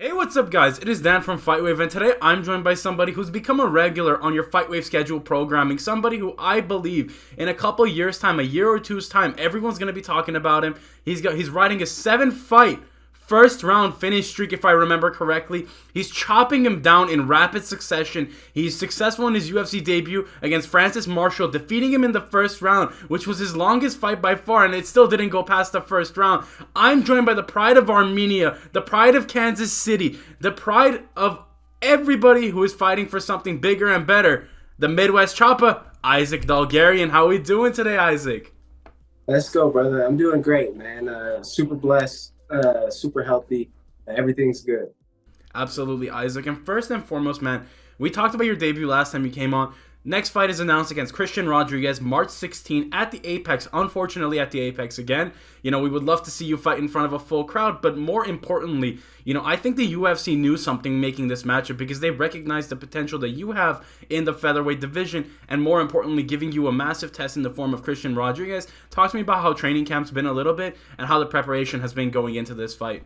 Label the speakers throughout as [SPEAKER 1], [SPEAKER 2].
[SPEAKER 1] Hey, what's up, guys? It is Dan from FightWave, and today I'm joined by somebody who's become a regular on your FightWave schedule programming. Somebody who I believe in a couple years' time, a year or two's time, everyone's going to be talking about him. He's riding a 7-fight first round finish streak, if I remember correctly. He's chopping him down in rapid succession. He's successful in his UFC debut against Francis Marshall, defeating him in the first round, which was his longest fight by far, and it still didn't go past the first round. I'm joined by the pride of Armenia, the pride of Kansas City, the pride of everybody who is fighting for something bigger and better, the Midwest Chopper, Isaac Dulgarian. How are we doing today, Isaac?
[SPEAKER 2] Let's go, brother. I'm doing great, man. Super blessed, super healthy. Everything's good.
[SPEAKER 1] Absolutely, Isaac. And first and foremost, man, we talked about your debut last time you came on. Next fight is announced against Christian Rodriguez, March 16 at the Apex. Unfortunately, at the Apex again. We would love to see you fight in front of a full crowd, but more importantly, I think the UFC knew something making this matchup because they recognized the potential that you have in the featherweight division, and more importantly, giving you a massive test in the form of Christian Rodriguez. Talk to me about how training camp's been a little bit and how the preparation has been going into this fight.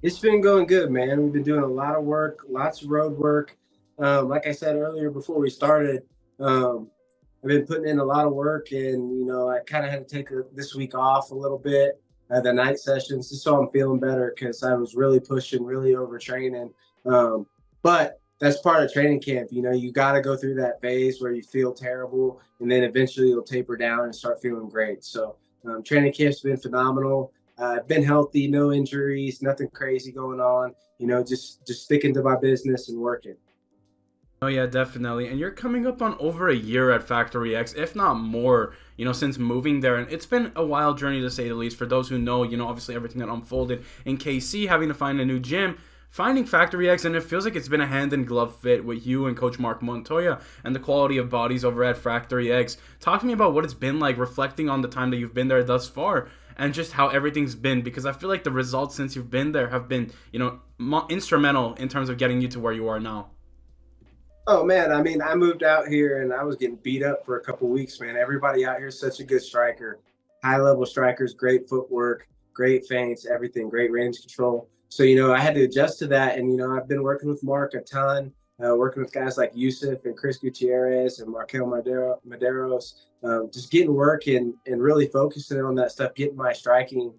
[SPEAKER 2] It's been going good, man. We've been doing a lot of work, lots of road work. Like I said earlier before we started, I've been putting in a lot of work, and I kind of had to take this week off a little bit, the night sessions, just so I'm feeling better because I was really pushing, really overtraining. But that's part of training camp. You got to go through that phase where you feel terrible, and then eventually you'll taper down and start feeling great. So training camp's been phenomenal. I've been healthy, no injuries, nothing crazy going on. Just sticking to my business and working.
[SPEAKER 1] Oh yeah, definitely. And you're coming up on over a year at Factory X, if not more, since moving there. And it's been a wild journey, to say the least. For those who know, obviously everything that unfolded in KC, having to find a new gym, finding Factory X, and it feels like it's been a hand-in-glove fit with you and Coach Mark Montoya and the quality of bodies over at Factory X. Talk to me about what it's been like reflecting on the time that you've been there thus far and just how everything's been, because I feel like the results since you've been there have been, instrumental in terms of getting you to where you are now.
[SPEAKER 2] Oh man, I moved out here and I was getting beat up for a couple weeks, man. Everybody out here is such a good striker, high level strikers, great footwork, great feints, everything, great range control. So I had to adjust to that, and I've been working with Mark a ton, working with guys like Yusuf and Chris Gutierrez and Markel Maderos, just getting work and really focusing on that stuff, getting my striking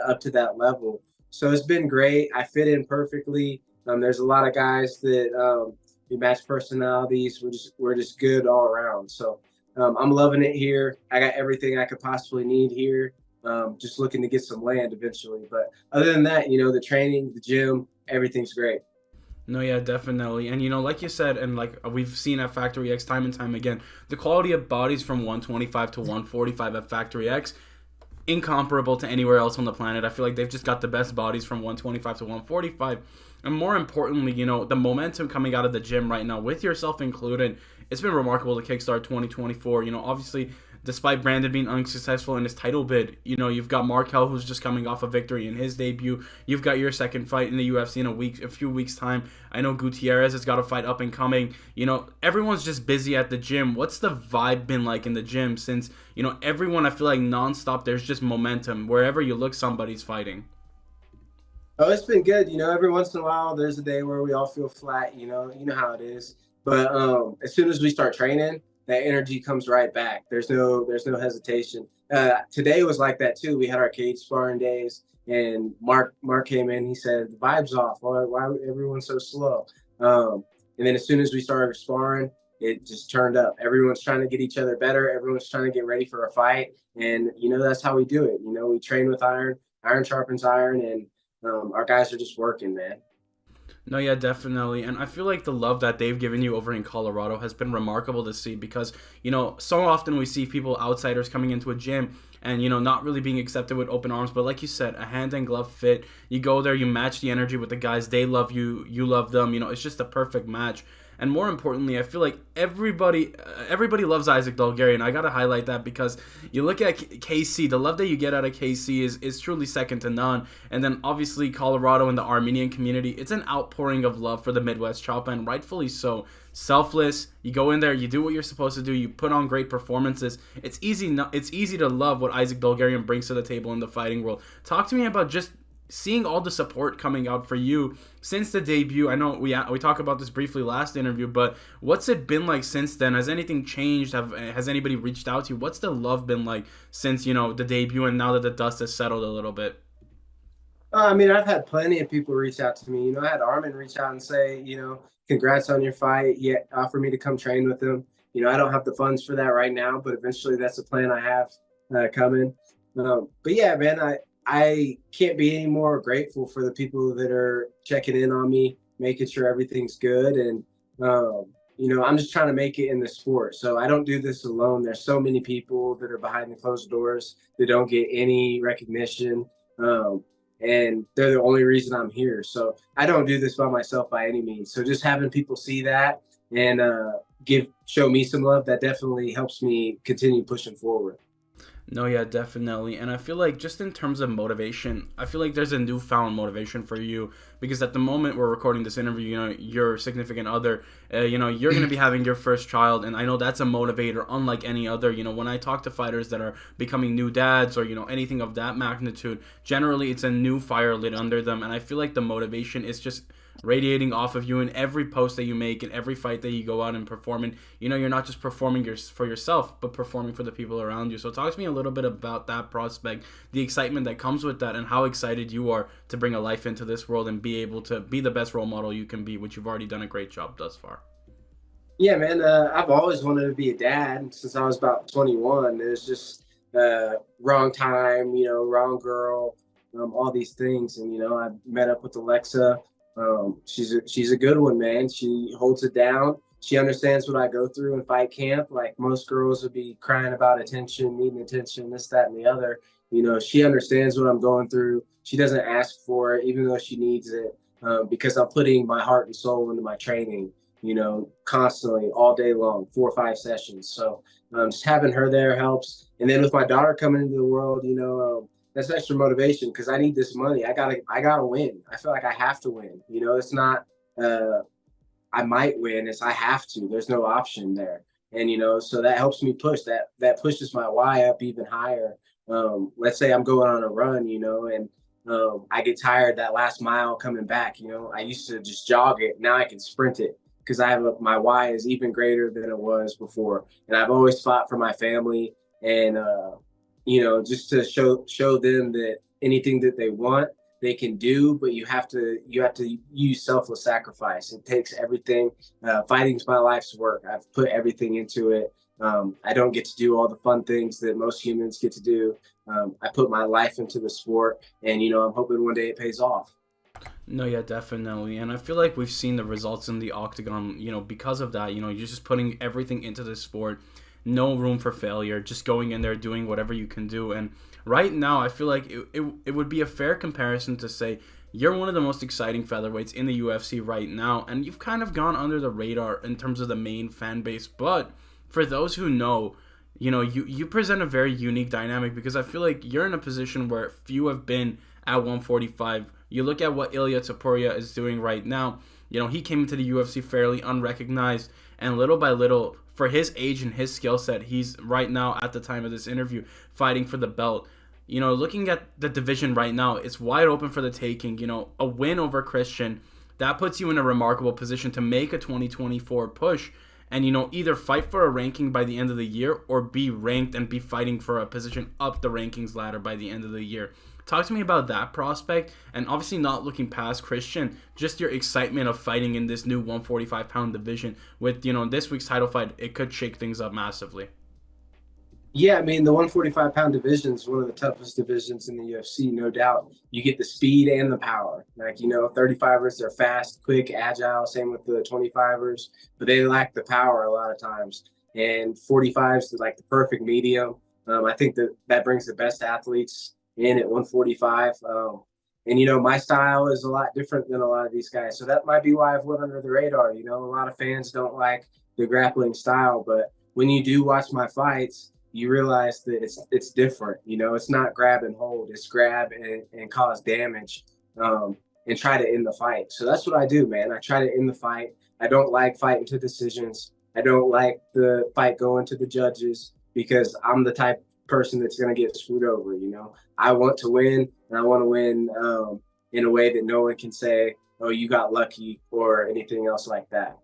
[SPEAKER 2] up to that level. So it's been great. I fit in perfectly. There's a lot of guys that we match personalities. We're just good all around. So I'm loving it here. I got everything I could possibly need here. Just looking to get some land eventually. But other than that, the training, the gym, everything's great.
[SPEAKER 1] No, yeah, definitely. And, like you said, and like we've seen at Factory X time and time again, the quality of bodies from 125 to 145 at Factory X, incomparable to anywhere else on the planet. I feel like they've just got the best bodies from 125 to 145. And more importantly, the momentum coming out of the gym right now, with yourself included, it's been remarkable to kickstart 2024. Obviously, despite Brandon being unsuccessful in his title bid, you've got Markel, who's just coming off a victory in his debut. You've got your second fight in the UFC in a few weeks time. I know Gutierrez has got a fight up and coming. Everyone's just busy at the gym. What's the vibe been like in the gym since, everyone, I feel like nonstop, there's just momentum. Wherever you look, somebody's fighting.
[SPEAKER 2] Oh, it's been good. Every once in a while, there's a day where we all feel flat. You know how it is. But as soon as we start training, that energy comes right back. There's no hesitation. Today was like that too. We had our cage sparring days, and Mark came in. He said the vibe's off. Why everyone's so slow? And then as soon as we started sparring, it just turned up. Everyone's trying to get each other better. Everyone's trying to get ready for a fight, and that's how we do it. We train with iron. Iron sharpens iron, and our guys are just working, man.
[SPEAKER 1] No, yeah, definitely. And I feel like the love that they've given you over in Colorado has been remarkable to see because, so often we see people, outsiders, coming into a gym and, not really being accepted with open arms. But like you said, a hand and glove fit. You go there, you match the energy with the guys. They love you. You love them. It's just a perfect match. And more importantly, I feel like everybody loves Isaac Dulgarian. I gotta highlight that because you look at KC, the love that you get out of KC is truly second to none. And then obviously Colorado and the Armenian community, it's an outpouring of love for the Midwest Choppa, and rightfully so. Selfless. You go in there, you do what you're supposed to do, you put on great performances. It's easy to love what Isaac Dulgarian brings to the table in the fighting world. Talk to me about just seeing all the support coming out for you since the debut. I know we talked about this briefly last interview, but what's it been like since then? Has anything changed? Has anybody reached out to you? What's the love been like since, the debut and now that the dust has settled a little bit?
[SPEAKER 2] I mean, I've had plenty of people reach out to me. I had Armin reach out and say, congrats on your fight. Yeah, offer me to come train with him. I don't have the funds for that right now, but eventually that's a plan I have coming. But yeah, man, I can't be any more grateful for the people that are checking in on me, making sure everything's good. And, I'm just trying to make it in the sport. So I don't do this alone. There's so many people that are behind the closed doors that don't get any recognition. And they're the only reason I'm here. So I don't do this by myself by any means. So just having people see that and show me some love, that definitely helps me continue pushing forward.
[SPEAKER 1] No, yeah, definitely. And I feel like just in terms of motivation, I feel like there's a newfound motivation for you because at the moment we're recording this interview, your significant other, you're going to be having your first child. And I know that's a motivator unlike any other. When I talk to fighters that are becoming new dads or, anything of that magnitude, generally it's a new fire lit under them. And I feel like the motivation is just radiating off of you in every post that you make, in every fight that you go out and perform. And you're not just performing for yourself, but performing for the people around you. So talk to me a little bit about that prospect, the excitement that comes with that, and how excited you are to bring a life into this world and be able to be the best role model you can be, which you've already done a great job thus far.
[SPEAKER 2] Yeah, man, I've always wanted to be a dad since I was about 21. It was just wrong time, wrong girl, all these things. And I met up with Alexa. She's a good one, man. She holds it down. She understands what I go through in fight camp. Like most girls would be crying about attention, needing attention, this, that, and the other. She understands what I'm going through. She doesn't ask for it, even though she needs it, because I'm putting my heart and soul into my training, constantly all day long, 4 or 5 sessions. So just having her there helps. And then with my daughter coming into the world, that's extra motivation because I need this money. I gotta win. I feel like I have to win. It's not I might win, it's I have to. There's no option there. And so that helps me push. That pushes my why up even higher. Let's say I'm going on a run, and I get tired that last mile coming back. I used to just jog it. Now I can sprint it because my why is even greater than it was before. And I've always fought for my family and just to show them that anything that they want, they can do, but you have to use selfless sacrifice. It takes everything. Fighting's my life's work. I've put everything into it. I don't get to do all the fun things that most humans get to do. I put my life into the sport, and I'm hoping one day it pays off.
[SPEAKER 1] No, yeah, definitely. And I feel like we've seen the results in the octagon, because of that. You're just putting everything into the sport. No room for failure, just going in there, doing whatever you can do. And right now, I feel like it would be a fair comparison to say you're one of the most exciting featherweights in the UFC right now, and you've kind of gone under the radar in terms of the main fan base. But for those who know, you present a very unique dynamic because I feel like you're in a position where few have been at 145. You look at what Ilya Topuria is doing right now. He came into the UFC fairly unrecognized, and little by little, for his age and his skill set, he's right now, at the time of this interview, fighting for the belt. Looking at the division right now, it's wide open for the taking. A win over Christian, that puts you in a remarkable position to make a 2024 push and, either fight for a ranking by the end of the year or be ranked and be fighting for a position up the rankings ladder by the end of the year. Talk to me about that prospect, and obviously not looking past Christian, just your excitement of fighting in this new 145-pound division with, this week's title fight. It could shake things up massively.
[SPEAKER 2] Yeah, I mean, the 145-pound division is one of the toughest divisions in the UFC, no doubt. You get the speed and the power. Like, 35ers, they're fast, quick, agile, same with the 25ers, but they lack the power a lot of times. And 45s is like the perfect medium. I think that brings the best athletes in at 145. And, my style is a lot different than a lot of these guys. So that might be why I've went under the radar. A lot of fans don't like the grappling style, but when you do watch my fights, you realize that it's different. It's not grab and hold. It's grab and cause damage and try to end the fight. So that's what I do, man. I try to end the fight. I don't like fighting to decisions. I don't like the fight going to the judges because I'm the type person that's going to get screwed over. I want to win, and I want to win in a way that no one can say, "Oh, you got lucky," or anything else like that.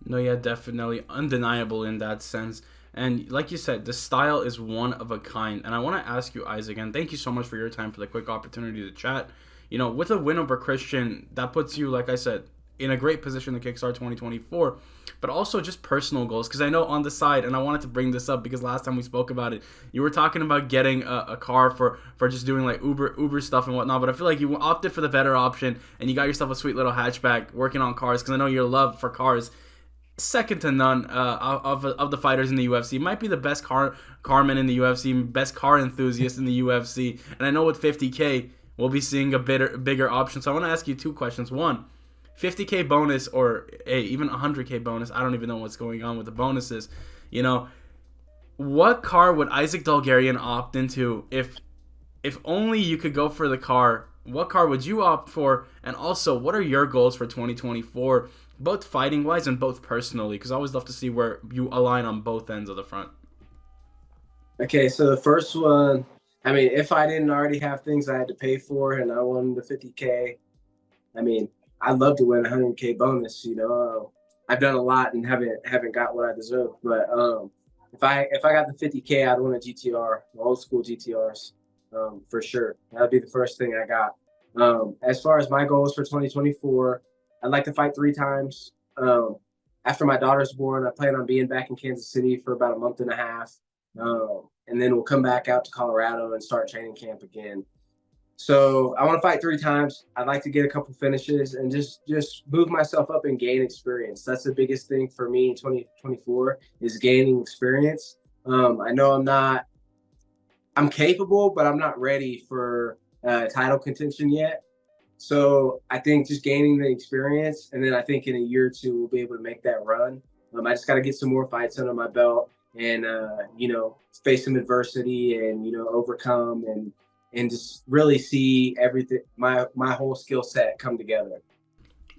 [SPEAKER 1] No, yeah, definitely undeniable in that sense. And like you said, the style is one of a kind. And I want to ask you, Isaac, and thank you so much for your time, for the quick opportunity to chat. With a win over Christian, that puts you, like I said, in a great position to kickstart 2024. But also just personal goals, because I know on the side, and I wanted to bring this up because last time we spoke about it, you were talking about getting a car for just doing like Uber stuff and whatnot. But I feel like you opted for the better option, and you got yourself a sweet little hatchback working on cars, because I know your love for cars second to none of the fighters in the UFC. Might be the best carman in the UFC, best car enthusiast in the UFC. And I know with 50K, we'll be seeing a bigger option. So I want to ask you two questions. One, 50K bonus, or even 100K bonus. I don't even know what's going on with the bonuses. What car would Isaac Dulgarian opt into if only you could go for the car? What car would you opt for? And also, what are your goals for 2024, both fighting-wise and both personally? Because I always love to see where you align on both ends of the front.
[SPEAKER 2] Okay, so the first one, I mean, if I didn't already have things I had to pay for and I won the 50K, I mean, I'd love to win a 100K bonus. I've done a lot and haven't got what I deserve. But if I got the 50K, I'd win a GTR, old school GTRs. For sure. That'd be the first thing I got. As far as my goals for 2024, I'd like to fight 3 times. After my daughter's born, I plan on being back in Kansas City for about a month and a half. And then we'll come back out to Colorado and start training camp again. So I want to fight 3 times. I'd like to get a couple finishes and just move myself up and gain experience. That's the biggest thing for me in 2024 is gaining experience. I know I'm capable, but I'm not ready for title contention yet. So I think just gaining the experience, and then I think in a year or 2 we'll be able to make that run. I just got to get some more fights under my belt, and face some adversity, and overcome, and just really see everything, my whole skill set come together.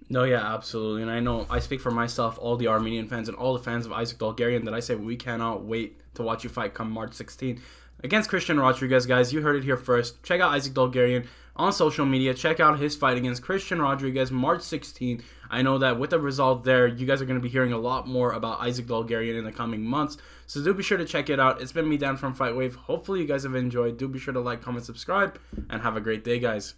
[SPEAKER 1] No, yeah, absolutely. And I know I speak for myself, all the Armenian fans, and all the fans of Isaac Dulgarian, that I say we cannot wait to watch you fight come March 16th against Christian Rodriguez. Guys, you heard it here first. Check out Isaac Dulgarian on social media. Check out his fight against Christian Rodriguez March 16th. I know that with the result there, you guys are going to be hearing a lot more about Isaac Dulgarian in the coming months. So do be sure to check it out. It's been me, Dan, from FightWave. Hopefully you guys have enjoyed. Do be sure to like, comment, subscribe, and have a great day, guys.